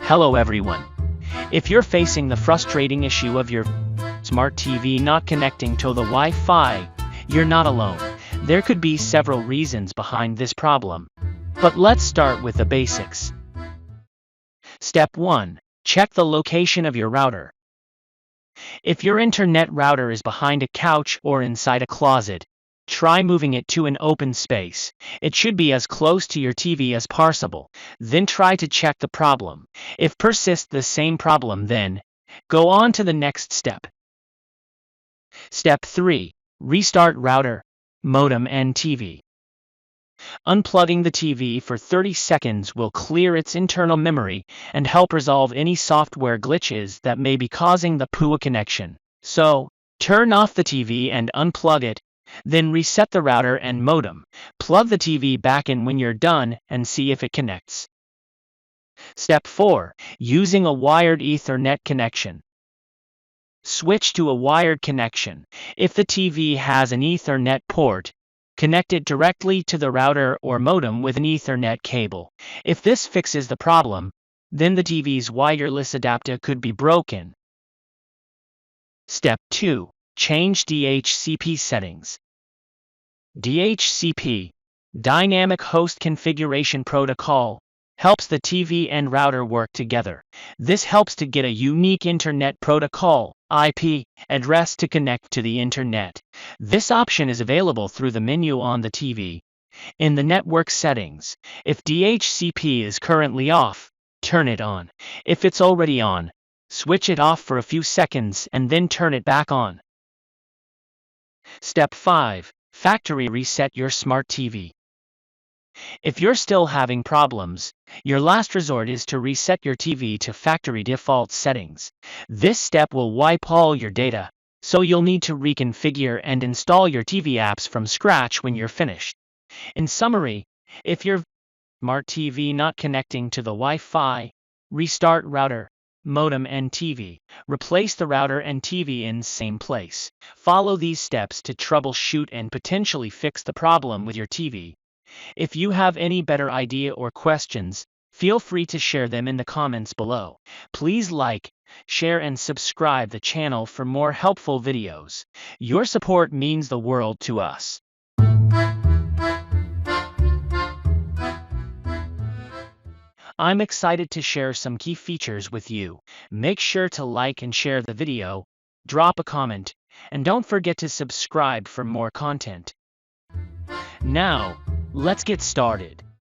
Hello everyone. If you're facing the frustrating issue of your smart TV not connecting to the Wi-Fi, you're not alone. There could be several reasons behind this problem. But let's start with the basics. Step 1. Check the location of your router. If your internet router is behind a couch or inside a closet, try moving it to an open space. It should be as close to your TV as possible. Then try to check the problem. If persists the same problem, then go on to the next step. Step 3. Restart router, modem and TV. Unplugging the TV for 30 seconds will clear its internal memory and help resolve any software glitches that may be causing the poor connection. So, turn off the TV and unplug it. Then reset the router and modem. Plug the TV back in when you're done and see if it connects. Step 4. Using a wired Ethernet connection. Switch to a wired connection. If the TV has an Ethernet port, connect it directly to the router or modem with an Ethernet cable. If this fixes the problem, then the TV's wireless adapter could be broken. Step 2. Change DHCP settings. DHCP, Dynamic Host Configuration Protocol, helps the TV and router work together. This helps to get a unique Internet Protocol (IP) address to connect to the Internet. This option is available through the menu on the TV. In the network settings, if DHCP is currently off, turn it on. If it's already on, switch it off for a few seconds and then turn it back on. Step 5. Factory reset your smart TV. If you're still having problems, your last resort is to reset your TV to factory default settings. This step will wipe all your data, so you'll need to reconfigure and install your TV apps from scratch when you're finished. In summary, if your smart TV not connecting to the Wi-Fi, restart router, modem and TV. Replace the router and TV in same place. Follow these steps to troubleshoot and potentially fix the problem with your TV. If you have any better idea or questions, feel free to share them in the comments below. Please like, share and subscribe the channel for more helpful videos. Your support means the world to us. I'm excited to share some key features with you. Make sure to like and share the video, drop a comment, and don't forget to subscribe for more content. Now, let's get started.